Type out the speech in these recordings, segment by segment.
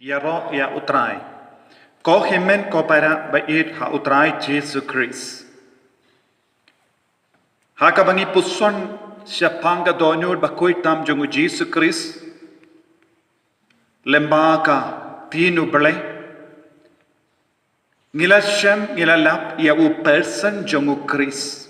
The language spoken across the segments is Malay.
Ya roh ya utrai. Ko himen ko para bait ha utrai Jesus Christ. Haka bangi puson siapanga donyor bakoy tam jongu Jesus Christ. Lembaka tinu bele. Ngila shem ngila lap ya u person jongu Christ.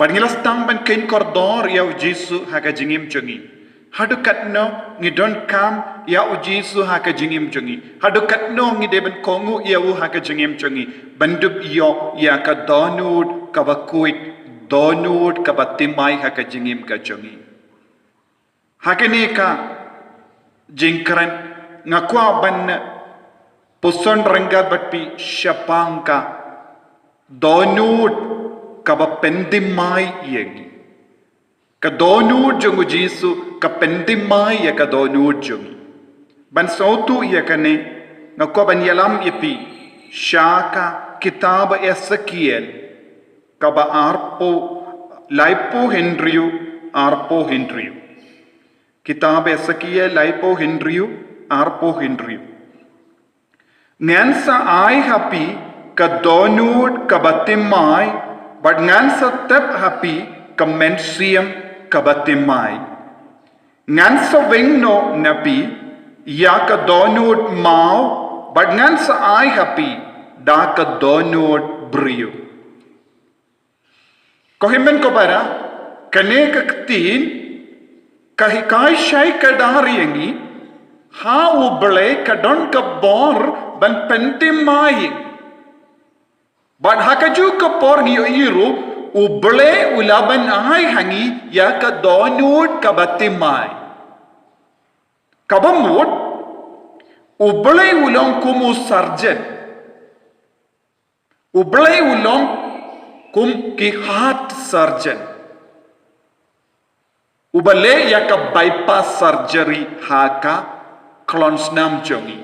Pad ngila stang ban kain kordor ya u Jesus haka jingim jongi. Hadu katno ngidon kam ya u Jesu haka jingim jongi. Hadu katno ngideben kongu ya u haka jingim jongi. Bandub yo ya ka donud ka bakuit donud ka batimai haka jingim ka jongi. Haka ni ka jingkran ngakwa ban puson rangga batpi syapang ka donud ka bapendimai yengi. Kadonud jongu Jesu kapendimai ya kadonud jongi. Ban sautu ya kane ngako ban yalam ipi syaka kitab Ezekiel kaba arpo laipo arpo Henryu. Kitab Ezekiel laipo arpo Henryu. Ngansa ai happy kadonud kabatimai but ngansa tep happy kamensiam kabatimai. Ngan sa wengno napi ya ka donod mau but ngan sa ay happy da ka donod brio. Kohimen ko para kane kaktin kahikay siya'y kadariyangi ha uble kadon ka bor ban pentimai. But hakaju ka por niyo iru uble ulaban ay hangi ya ka donud kabatimay. Kabamud uble ulong kumu sarjan. Uble ulong kum ki heart surgeon. Ubale ya ka bypass surgery haka klonsnam jongi.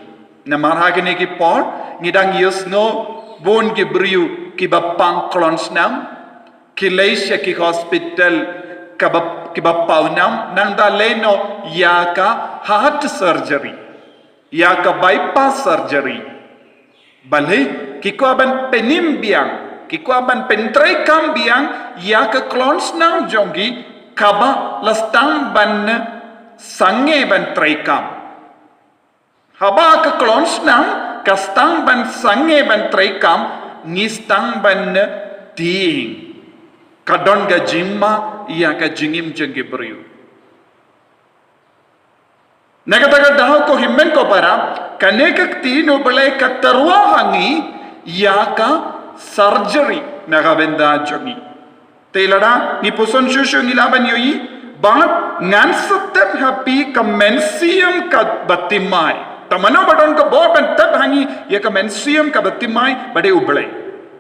Namarhagini ki por ngidang yusno bon ki briu ki bapang klonsnam. Kileisha ki hospital kibapaunam nang daleno yaka heart surgery yaka bypass surgery balai kiko aban penim biang kiko aban pentrai kam biang yaka clones nam jongi kaba lastang ban sange ban trai kam haba ka clones nam kastang ban sange ban trai kam ngistang ban ting kadon ga jimma iya ka jingim jengge beriu. Nagataga dahaw ko himmen ko para kanekak tino balay katarwa hangi iya ka surgery nagabenda jongi. Telada ni puson shushu nilaban yoyi bat ngan satep happy ka mensium ka batimai. Tamano badon ka bor ban tab hangi iya ka mensium ka batimai bade ublay.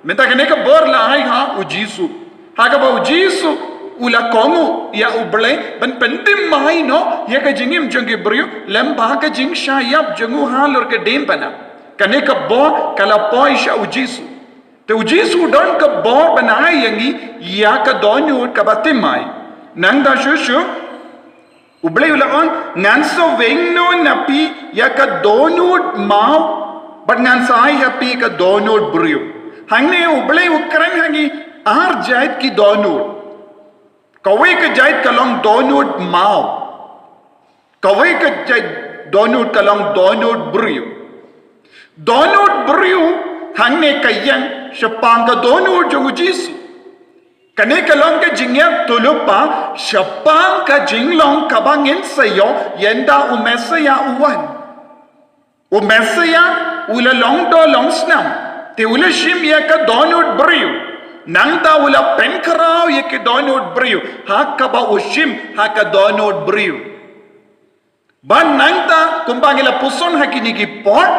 Menta kaneka bor lahay ha u Jesu. Haka ba Jesu ula kongu ya uble ban pentim mai no ya ka jingim jongi brio lamba ka jing shayap jongu halor ka dem bana kane ka bo kala poisha u Jesu te u Jesu don ka bo banai yangi ya ka donyu ka batimai nang da shushu uble ula on ngan so wengno napi ya ka donyu mau but ngan sai happy ka donyu brio hangne uble ukran hangi ar jait ki donud kawai ka jait kalong donud mau kawai ka jait donud kalong donud brio hangne kayang syapang ka donud jongu Jesu kane kalong ka jingyak tulupa syapang ka jinglong kabangin sayo yenda umesaya umesaya ula long do long snam te ula shim ya ka donud brio nang ta ula penkarao ye ke donod brio haka ba ushim haka donod brio ban nang ta kumpangila puson hakini ki pot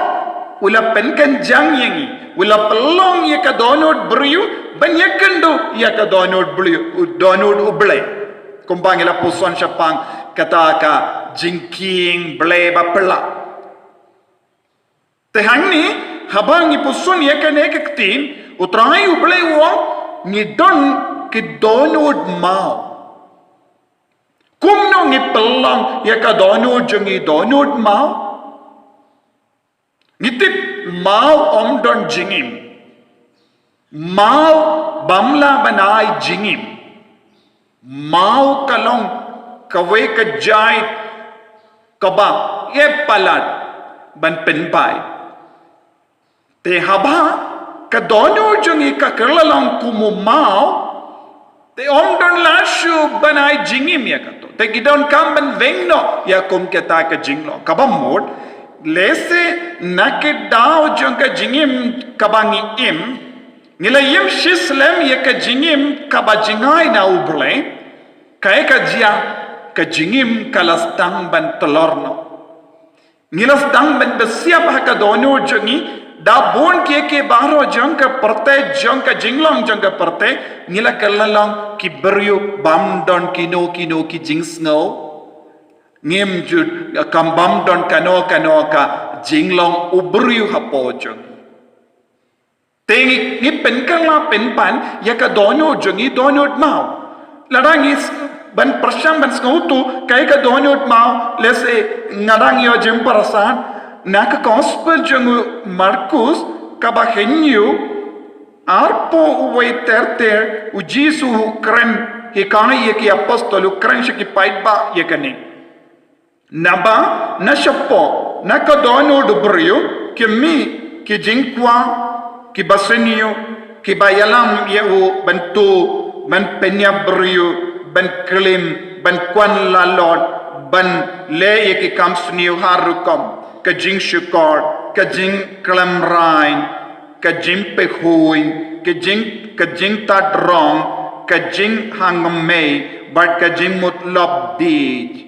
ula penkan jang yengi ula pelong ye ka donod brio ban yakendo ye ka donod brio donod uble kumpangila puson syapang kata ka jingking ble ba pela tehangni habang ni puson ye ka nekaktin utrai uble wo ngidon ki donod mau kumno ngi pelang ya ka donod jongi donod mau Ngitip mau om don jingim. Mau bamla banai jingim. Mau kalong kawe kajai kaba ye palat ban penpai. Te haba ka dono jungi ka kerlalong kumu mau te om don lashu banai jingim ya kato. Te gidon kam ban vengno ya kum keta ka jinglo. Kaba mod lese naked dao junga jingim kabangi im nilayim shislem ya ka jingim kaba jingai na uble kaya ka jia ka jingim kalastang ban telorno nilastang ban besiap haka dono jungi da bon ke baro jangka perte jangka jinglong jangka perte nila kalalong ki beryu bam don kino ki jingsno ngem jud kambam don kano ka jinglong ubryu hapojong tengi ni penkala penpan ya ka dono jongi dono mau larangi ban prasham ban skautu kai ka dono mau lese ngarang yo jem parasan nak gospel jongu Markus kabahenyu arpo uway ter u jisu kren hikai ki apostolu kren shiki paitba yakani naba na shapo na ka dono dubriyo ki mi ki jinkwa ki basenio ki bayalam yeu bantu ban penya briyo ban klim ban kwan la lord ban le ki kamsniu harukom ka jing shukor ka jing klamrain ka jing pehuin ka jing tadrong ka jing hangmei bat ka jing mutlab dij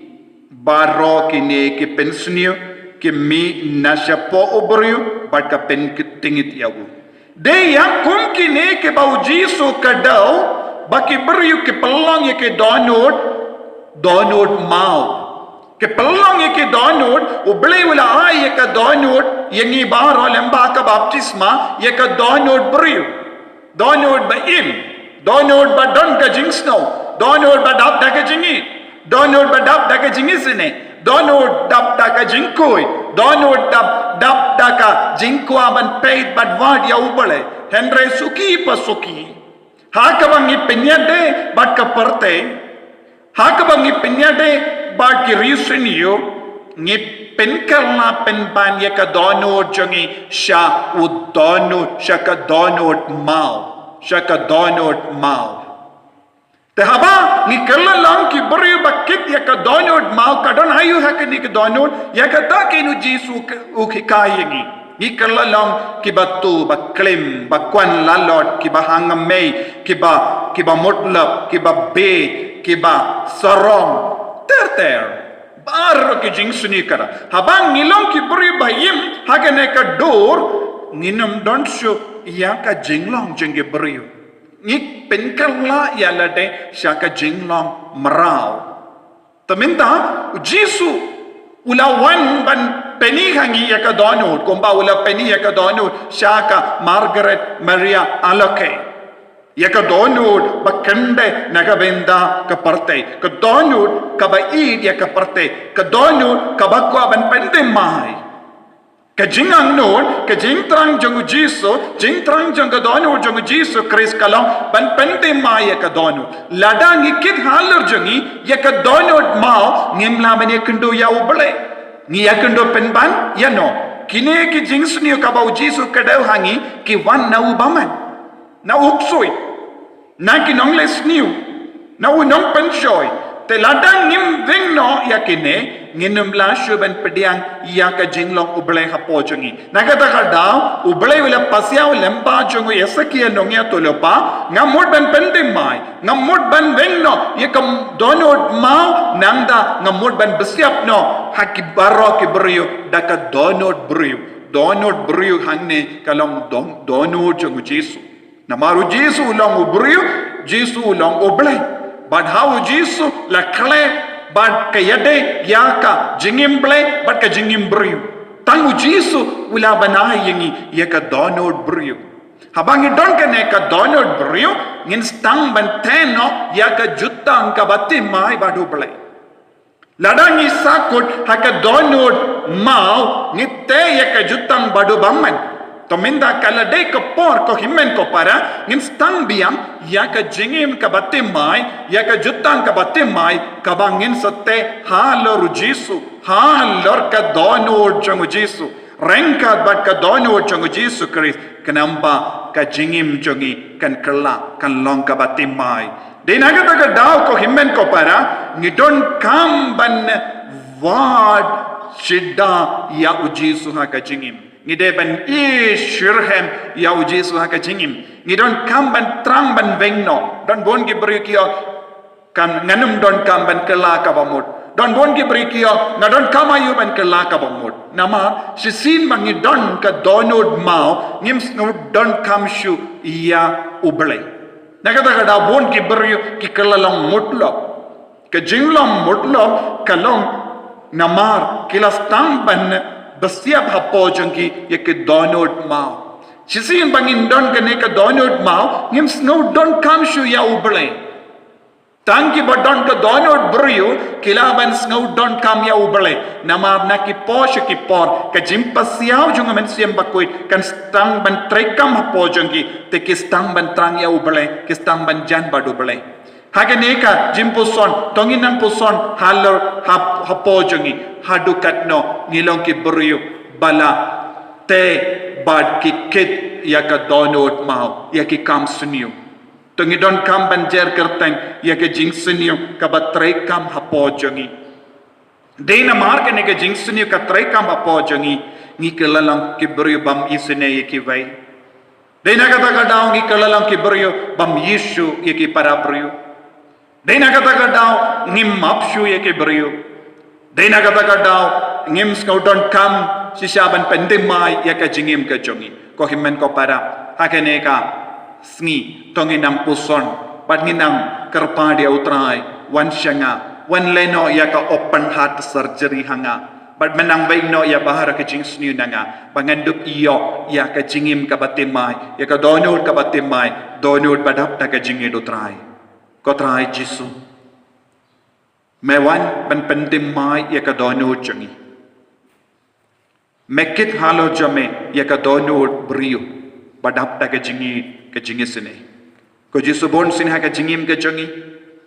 baro kine ki pensnio ki mi nashapo obryu bat ka pen tingit yawu de yang kum kine ke bau jisu kadau baki beryu ke pelang ye ke donut mau ke pelang ye ke donut uble wala ay ke donut yengi baro lemba ka baptisma ye ke donut beryu donut ba im donut ba don ka jingsno donut ba dap da ka jingi donut ba dap da ka jingi sine donut dap da ka jingkoi donut dap da ka jingkwa ban paid bad wad ya ubale henry suki pasuki hakabangi penyade bat ka parte hakabangi penyade bat ki reason ngi penkalna penban ya ka donut jongi sha udonut shaka donut mau te haba ni kallalang ki bari bakit ya ka donut mau kadon hayu hakani ka donut ya ka ta kinu jisu ukikayengi ni kallalang ki batu baklim bakwan lalot ki bahangmei ki ba mutlab ki ba be ki ba sarong ter bar ki jingsuni kara habang nilong ki bari bayim hakane ka dor nginam don shu ya ka jinglong jenge bari ni penkalla ya lade shaka jinglong marau taminta jisu ulawan ban peni hangi ya ka donut komba ula peni ya ka donut shaka Margaret Maria Alake ya ka donut bakande nagabenda ka parte ka donut ka baid ya ka parte ka donut ka bakwa ban pende mai ka jingang non ka jingtrang jongu jisu jingtrang jongu donut jongu jisu Chris kalong ban pende mai ya ka donut ladang ikit halur jongi ya ka donut mau ngimla mane kundu ya ubale ni yakundo penban ya no kine ki jingsni ka bau jisu kadau hangi ki wan na ubaman na uksoi na ki nongles niu na unong pensoi te ladang nim vengno yakine nginum la shuban pediang ya ka jinglong uble hapo jongi nagata kadau uble wala pasiaw lemba jongu esakia nongya tolopa ngamod ban pendimai ngamod ban vengno yakam donod mau nangda ngamod ban besiap no haki baro ki brio daka donod brio hangne kalong donod jongu jisu namaru jisu long brio jisu long uble but how jisu la kle but kayade yaka jingim ble but ka jingim brio tangu jisu ula banayengi yaka donod brio habangi don ka ne ka donod brio ngin stang ban teno yaka jutang ka batti mai badu ble ladangi sakut haka donod mau ngite ya ka jutang badu baman to minda kala de ka por ko himmen ko para ngin stang biam ya ka jingim ka batte mai ya ka jutang ka batte mai ka bangin satte halor jisu halor ka donor changu jisu rengkat bat ka donor changu jisu Kris kenamba ka jingim jongi kan kala kan long ka batte mai de naga ka daw ko himmen ko para ngidon kam ban wad shidda ya ujisu ha ka jingim ngide ban shirhem ya ujisu ha ka jingim ngidon kam ban trang ban vengno don bon gi brikio kan nganum don kam ban kala ka bamut don bon gi brikio na don kamayu ban kala ka bamut nama sisin mangi don ka donod mau ngim sno don kam shu ya uble nagada da bon gi brio ki kala lang mutlo ka jinglam mutlo kalong namar kilastang ban basiap hapo jangki yake donod mau sisin bangin don kane ka donod mau ngim snow don kam shu ya uble tanki badon ka donod brio kilaban snow don kam ya uble namar na ki posh ki por ka jimpasiaw jung men siem bakoy kan stang ban trekam hapo jangki te ki stang ban trang ya uble ki stang ban jan badu uble hage neka jimpuson tonginang puson halor hapo jongi hadukatno ngilong ki brio bala te bad ki kit ya ka donod mau ya ki kam sunyo tongidon kam banjer kerteng ya ka jing sunyo ka batrai kam hapo jongi deina mar ka neka jing sunyo ka trai kam hapo jongi ngi kelalang ki brio bam isune ki vai deina kata daw ngi kelalang ki brio bam yisu ya ki para brio Dena kata kadau ngim mapshu yake brio. Dena kata kadau ngim skaudon kam sisyaban pendemai yaka jingim ke jongi. Ko himmen ko para hakene ka sngi tonginam puson pat nginam kerpa dia utrai wan shanga wan leno yaka open heart surgery hanga. But menang baik no ya bahara ke jing sniu nanga bangandup iyo ya ke jingim ka batemai ya ka donod ka batemai donod badap ta ke jingid utrai. Kotrai Jisu mewan ban pendim mai ya ka dono changi mekit halo jame ya ka dono brio badap ta ka jingi sine ko Jisu bon sin ha ka jingim ka changi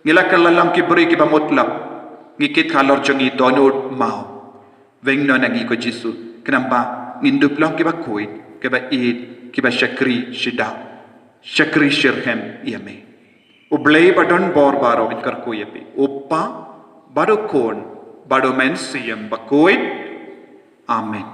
ngila kalalam ki bri ki bamutla ngikit halo changi dono mau vengno nangi ko Jisu kenamba ngindup long ki ba kuit ke ba id ki ba shakri shida shakri shirhem yame Ublay badon bor baro in karkuyapi. Upa bado kon bado men siyam bakuit. Amen.